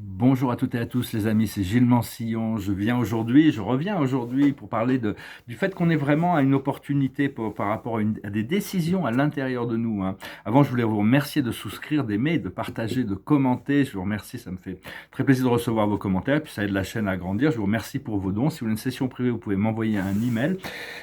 Bonjour à toutes et à tous les amis, c'est Gilles Mansillon. Je reviens aujourd'hui pour parler du fait qu'on est vraiment à une opportunité par rapport à des décisions à l'intérieur de nous, hein. Avant, je voulais vous remercier de souscrire, d'aimer, de partager, de commenter. Je vous remercie, ça me fait très plaisir de recevoir vos commentaires, puis ça aide la chaîne à grandir. Je vous remercie pour vos dons. Si vous voulez une session privée, vous pouvez m'envoyer un email.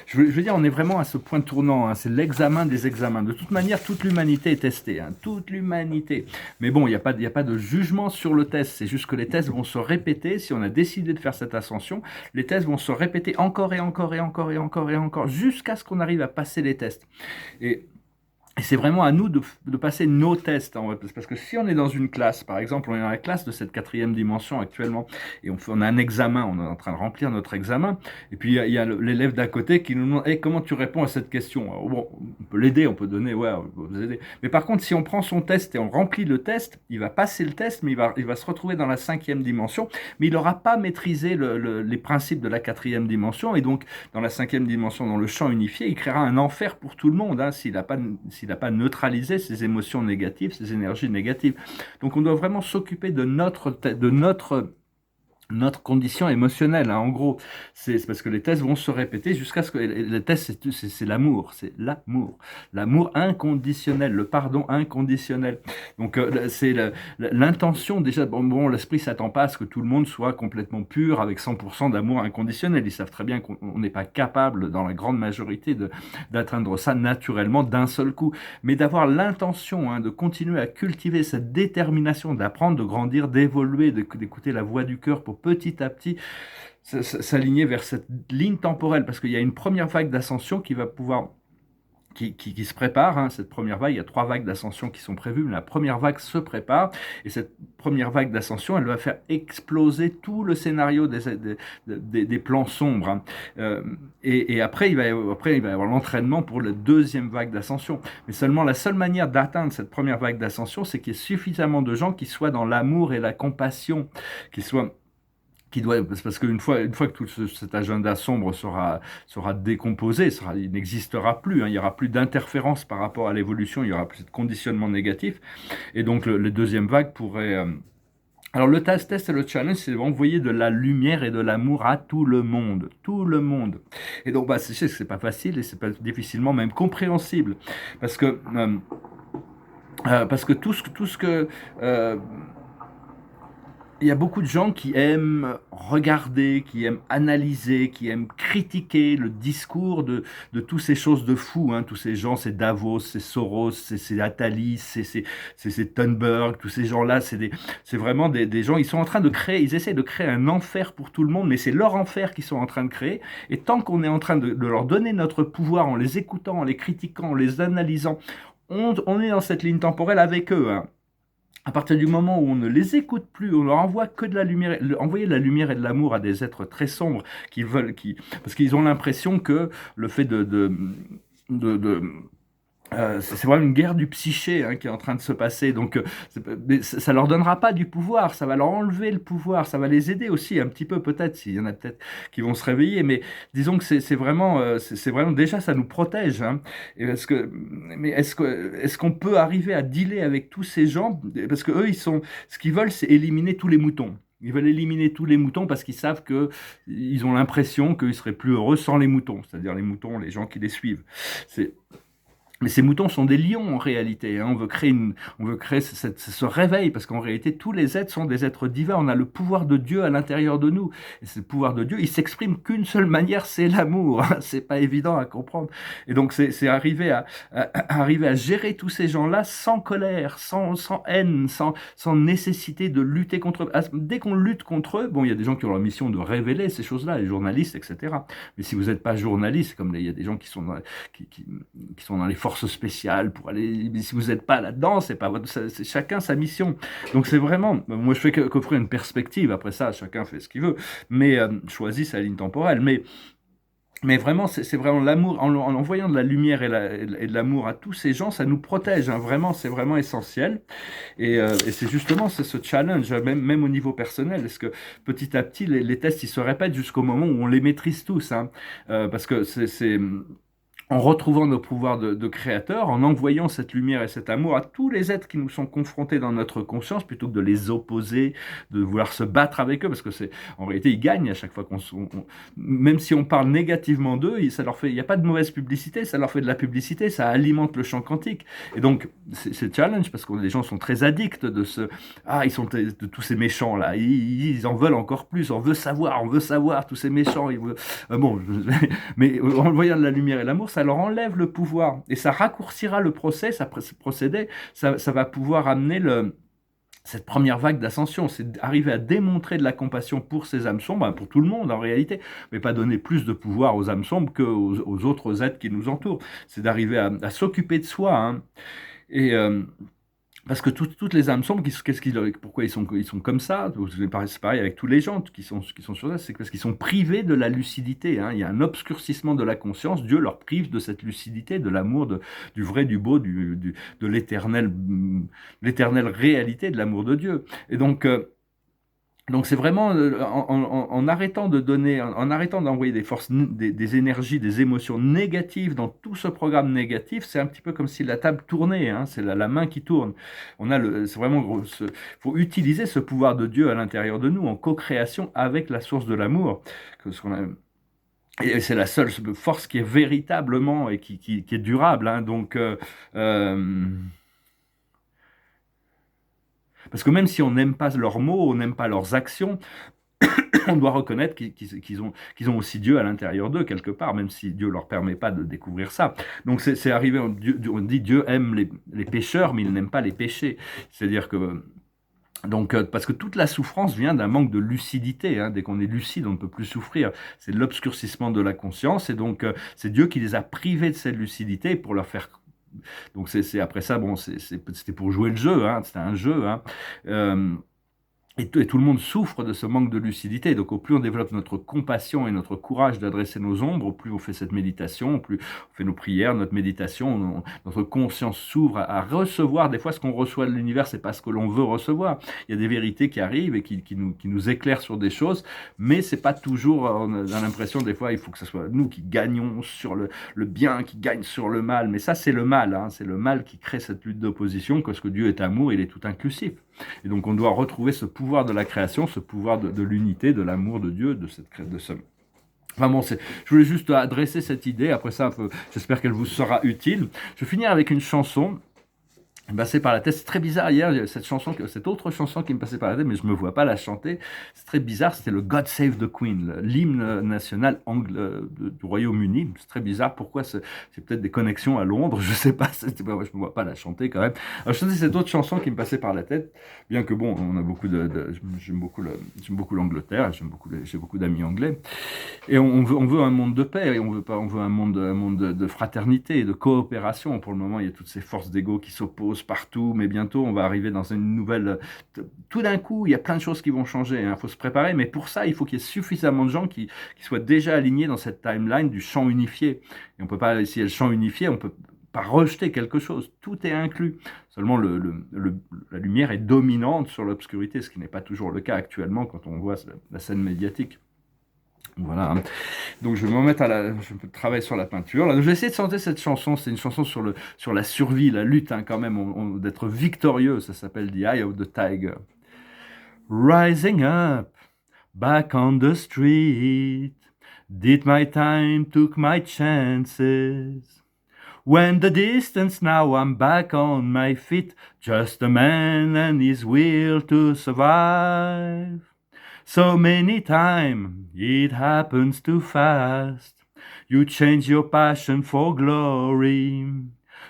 Je veux dire, on est vraiment à ce point tournant, hein. C'est l'examen des examens. De toute manière, toute l'humanité est testée, hein. Toute l'humanité. Mais bon, il y a pas de jugement sur le test. C'est juste que les tests vont se répéter. Si on a décidé de faire cette ascension, les tests vont se répéter encore et encore et encore et encore et encore jusqu'à ce qu'on arrive à passer les tests. Et et c'est vraiment à nous de passer nos tests, hein, parce que si on est dans une classe, par exemple, on est dans la classe de cette quatrième dimension actuellement, et on a un examen, on est en train de remplir notre examen, et puis il y a l'élève d'à côté qui nous demande hey, comment tu réponds à cette question. Alors, bon, on peut l'aider, on peut donner, ouais, on peut vous aider. Mais par contre, si on prend son test et on remplit le test, il va passer le test, mais il va se retrouver dans la cinquième dimension, mais il n'aura pas maîtrisé les principes de la quatrième dimension, et donc dans la cinquième dimension, dans le champ unifié, il créera un enfer pour tout le monde, hein, s'il n'a pas neutralisé ses émotions négatives, ses énergies négatives. Donc on doit vraiment s'occuper de notre condition émotionnelle, hein. En gros, c'est parce que les tests vont se répéter jusqu'à ce que les tests, c'est l'amour, l'amour inconditionnel, le pardon inconditionnel. Donc c'est l'intention déjà. Bon, l'esprit s'attend pas à ce que tout le monde soit complètement pur avec 100% d'amour inconditionnel. Ils savent très bien qu'on n'est pas capable, dans la grande majorité, d'atteindre ça naturellement d'un seul coup. Mais d'avoir l'intention, hein, de continuer à cultiver cette détermination, d'apprendre, de grandir, d'évoluer, d'écouter la voix du cœur pour petit à petit s'aligner vers cette ligne temporelle, parce qu'il y a une première vague d'ascension qui va pouvoir qui se prépare, hein, cette première vague. Il y a 3 vagues d'ascension qui sont prévues, mais la première vague se prépare, et cette première vague d'ascension, elle va faire exploser tout le scénario des plans sombres, hein. Et après, il va y avoir l'entraînement pour la deuxième vague d'ascension. Mais seulement la seule manière d'atteindre cette première vague d'ascension, c'est qu'il y ait suffisamment de gens qui soient dans l'amour et la compassion, qui soient parce une fois que cet agenda sombre sera décomposé, il n'existera plus, hein, il n'y aura plus d'interférence par rapport à l'évolution, il n'y aura plus de conditionnement négatif, et donc les deuxièmes vagues pourraient... Alors le test et le challenge, c'est d'envoyer de la lumière et de l'amour à tout le monde, tout le monde. Et donc, je sais que c'est pas facile et c'est pas difficilement même compréhensible, parce que tout ce que il y a beaucoup de gens qui aiment regarder, qui aiment analyser, qui aiment critiquer le discours de toutes ces choses de fous, hein, tous ces gens, c'est Davos, c'est Soros, c'est Attali, c'est Thunberg, tous ces gens-là, c'est vraiment des gens, ils sont en train de créer, ils essaient de créer un enfer pour tout le monde, mais c'est leur enfer qu'ils sont en train de créer, et tant qu'on est en train de leur donner notre pouvoir en les écoutant, en les critiquant, en les analysant, on est dans cette ligne temporelle avec eux, hein. À partir du moment où on ne les écoute plus, on leur envoie que de la lumière, envoyer de la lumière et de l'amour à des êtres très sombres parce qu'ils ont l'impression que le fait de c'est vraiment une guerre du psyché, hein, qui est en train de se passer. Donc, mais ça leur donnera pas du pouvoir, ça va leur enlever le pouvoir, ça va les aider aussi un petit peu peut-être, s'il y en a peut-être qui vont se réveiller. Mais disons que c'est vraiment, c'est vraiment déjà ça nous protège, hein. Et mais est-ce qu'on peut arriver à dealer avec tous ces gens? Parce que eux, ce qu'ils veulent, c'est éliminer tous les moutons. Ils veulent éliminer tous les moutons parce qu'ils savent que ils ont l'impression qu'ils seraient plus heureux sans les moutons, c'est-à-dire les moutons, les gens qui les suivent. C'est Mais ces moutons sont des lions en réalité, hein. On veut créer ce réveil, parce qu'en réalité, tous les êtres sont des êtres divins. On a le pouvoir de Dieu à l'intérieur de nous. Et ce pouvoir de Dieu, il s'exprime qu'une seule manière, c'est l'amour, hein. C'est pas évident à comprendre. Et donc, c'est arriver à gérer tous ces gens-là sans colère, sans haine, sans nécessité de lutter contre eux. Dès qu'on lutte contre eux, bon, il y a des gens qui ont la mission de révéler ces choses-là, les journalistes, etc. Mais si vous n'êtes pas journaliste, comme il y a des gens qui sont qui, qui, qui sont dans les forces spéciales pour aller. Mais si vous n'êtes pas là-dedans, c'est pas c'est chacun sa mission. Donc c'est vraiment, moi je fais qu'offrir une perspective. Après ça, chacun fait ce qu'il veut, mais choisit sa ligne temporelle. Mais vraiment, c'est vraiment l'amour, en envoyant de la lumière et de l'amour à tous ces gens, ça nous protège, hein, vraiment, c'est vraiment essentiel. Et c'est justement ce challenge, même au niveau personnel, est-ce que petit à petit, les tests, ils se répètent jusqu'au moment où on les maîtrise tous, hein. Parce que en retrouvant nos pouvoirs de créateur, en envoyant cette lumière et cet amour à tous les êtres qui nous sont confrontés dans notre conscience, plutôt que de les opposer, de vouloir se battre avec eux, parce que en réalité, ils gagnent à chaque fois même si on parle négativement d'eux, il n'y a pas de mauvaise publicité, ça leur fait de la publicité, ça alimente le champ quantique. Et donc, c'est challenge, parce que les gens sont très addicts ils sont de tous ces méchants là, ils en veulent encore plus, on veut savoir tous ces méchants, bon, mais en voyant de la lumière et l'amour, ça leur enlève le pouvoir et ça raccourcira le procédé, ça va pouvoir amener cette première vague d'ascension, c'est arriver à démontrer de la compassion pour ces âmes sombres, pour tout le monde en réalité, mais pas donner plus de pouvoir aux âmes sombres aux autres êtres qui nous entourent. C'est d'arriver à s'occuper de soi. Hein. Et parce que toutes les âmes sombres, pourquoi ils sont comme ça? C'est pareil avec tous les gens qui sont sur ça, c'est parce qu'ils sont privés de la lucidité. Hein. Il y a un obscurcissement de la conscience. Dieu leur prive de cette lucidité, de l'amour, du vrai, du beau, de l'éternelle réalité de l'amour de Dieu. Et donc c'est vraiment en arrêtant de donner, en arrêtant d'envoyer des forces, des énergies, des émotions négatives dans tout ce programme négatif, c'est un petit peu comme si la table tournait, hein, c'est la main qui tourne. C'est vraiment, faut utiliser ce pouvoir de Dieu à l'intérieur de nous en co-création avec la source de l'amour. Et c'est la seule force qui est véritablement et qui est durable. Hein, donc parce que même si on n'aime pas leurs mots, on n'aime pas leurs actions, on doit reconnaître qu'ils ont aussi Dieu à l'intérieur d'eux, quelque part, même si Dieu ne leur permet pas de découvrir ça. Donc c'est arrivé, on dit Dieu aime les pécheurs, mais il n'aime pas les péchés. C'est-à-dire que donc, parce que toute la souffrance vient d'un manque de lucidité. Hein. Dès qu'on est lucide, on ne peut plus souffrir. C'est l'obscurcissement de la conscience. Et donc, c'est Dieu qui les a privés de cette lucidité pour leur faire. Donc, après ça, bon, c'était pour jouer le jeu. Hein. C'était un jeu. Hein. Et tout le monde souffre de ce manque de lucidité. Donc, au plus on développe notre compassion et notre courage d'adresser nos ombres, au plus on fait cette méditation, au plus on fait nos prières, notre méditation, notre conscience s'ouvre à recevoir. Des fois, ce qu'on reçoit de l'univers, c'est pas ce que l'on veut recevoir. Il y a des vérités qui arrivent et qui nous éclairent sur des choses, mais c'est pas toujours. On a l'impression, des fois, il faut que ce soit nous qui gagnons sur le bien, qui gagne sur le mal. Mais ça, c'est le mal. Hein. C'est le mal qui crée cette lutte d'opposition, parce que Dieu est amour, il est tout inclusif. Et donc on doit retrouver ce pouvoir de la création, ce pouvoir de l'unité, de l'amour de Dieu, de ce. Enfin bon, je voulais juste adresser cette idée. Après ça, j'espère qu'elle vous sera utile. Je vais finir avec une chanson passé par la tête. C'est très bizarre. Hier, il y a cette autre chanson qui me passait par la tête, mais je me vois pas la chanter. C'est très bizarre. C'était le God Save the Queen, l'hymne national du Royaume-Uni. C'est très bizarre. Pourquoi c'est peut-être des connexions à Londres. Je sais pas. Je me vois pas la chanter quand même. Alors, je chantais cette autre chanson qui me passait par la tête, bien que bon, on a beaucoup j'aime beaucoup l'Angleterre. J'ai beaucoup d'amis anglais. Et on veut un monde de paix. Et on veut un monde de fraternité, de coopération. Pour le moment, il y a toutes ces forces d'ego qui s'opposent partout, mais bientôt on va arriver dans une nouvelle. Tout d'un coup, il y a plein de choses qui vont changer. Il faut se préparer, mais pour ça, il faut qu'il y ait suffisamment de gens qui soient déjà alignés dans cette timeline du champ unifié. Et on peut pas, si il y a le champ unifié, on peut pas rejeter quelque chose. Tout est inclus. Seulement, la lumière est dominante sur l'obscurité, ce qui n'est pas toujours le cas actuellement quand on voit la scène médiatique. Voilà. Donc je vais me mettre je vais travailler sur la peinture. Là, je vais essayer de chanter cette chanson. C'est une chanson sur la survie, la lutte, hein, quand même, d'être victorieux. Ça s'appelle The Eye of the Tiger. Rising up, back on the street, did my time, took my chances. When the distance now, I'm back on my feet, just a man and his will to survive. So many times it happens too fast. You change your passion for glory.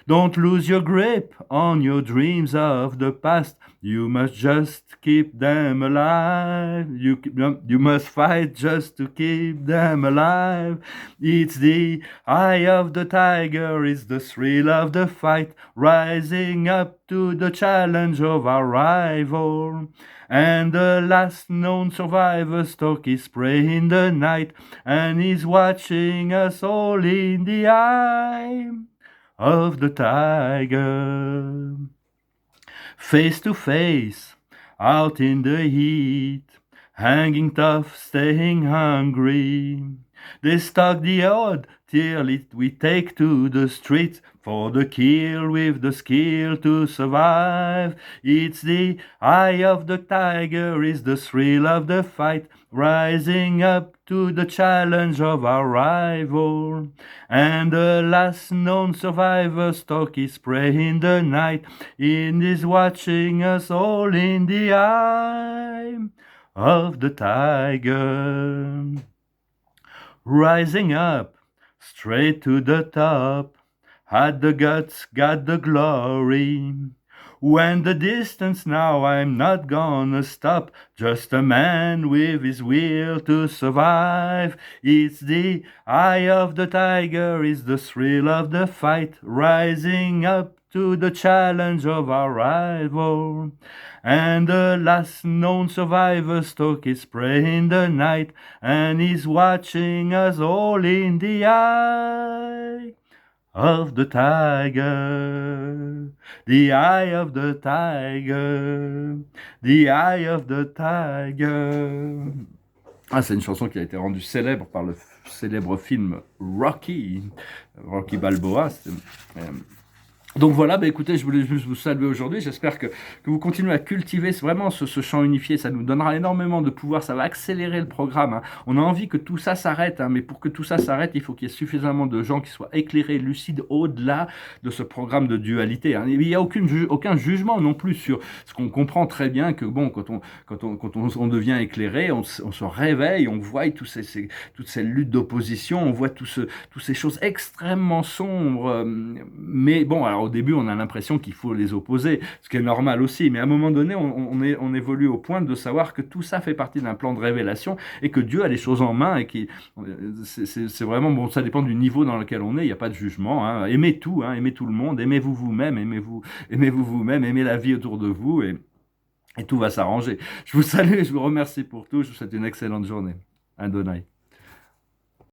Don't lose your grip on your dreams of the past. You must just keep them alive. You must fight just to keep them alive. It's the eye of the tiger, it's the thrill of the fight, rising up to the challenge of our rival. And the last known survivor stalks his prey in the night, and he's watching us all in the eye of the tiger. Face to face, out in the heat, hanging tough, staying hungry. They stalk the odd till we take to the streets for the kill with the skill to survive. It's the eye of the tiger, is the thrill of the fight, rising up to the challenge of our rival. And the last known survivor stalks his prey in the night, and is watching us all in the eye of the tiger. Rising up, straight to the top, had the guts, got the glory. When the distance now, I'm not gonna stop, just a man with his will to survive. It's the eye of the tiger, it's the thrill of the fight, rising up to the challenge of our rival. And the last known survivor stalks his prey in the night, and he's watching us all in the eye of the tiger, the eye of the tiger, the eye of the tiger. Ah, c'est une chanson qui a été rendue célèbre par le célèbre film Rocky, Rocky Balboa. Donc voilà, bah écoutez, je voulais juste vous saluer aujourd'hui. J'espère que vous continuez à cultiver vraiment ce chant unifié. Ça nous donnera énormément de pouvoir. Ça va accélérer le programme. Hein. On a envie que tout ça s'arrête. Hein, mais pour que tout ça s'arrête, il faut qu'il y ait suffisamment de gens qui soient éclairés, lucides au-delà de ce programme de dualité. Hein. Il n'y a aucun jugement non plus sur ce qu'on comprend très bien que bon, quand on devient éclairé, on se réveille, on voit toutes ces luttes d'opposition, on voit toutes ces choses extrêmement sombres. Mais bon, alors au début, on a l'impression qu'il faut les opposer, ce qui est normal aussi. Mais à un moment donné, on évolue au point de savoir que tout ça fait partie d'un plan de révélation et que Dieu a les choses en main et c'est vraiment bon. Ça dépend du niveau dans lequel on est. Il n'y a pas de jugement. Hein. Aimez tout, hein, aimez tout le monde, aimez-vous vous-même, aimez-vous vous-même, aimez la vie autour de vous et tout va s'arranger. Je vous salue, je vous remercie pour tout. Je vous souhaite une excellente journée. Adonai.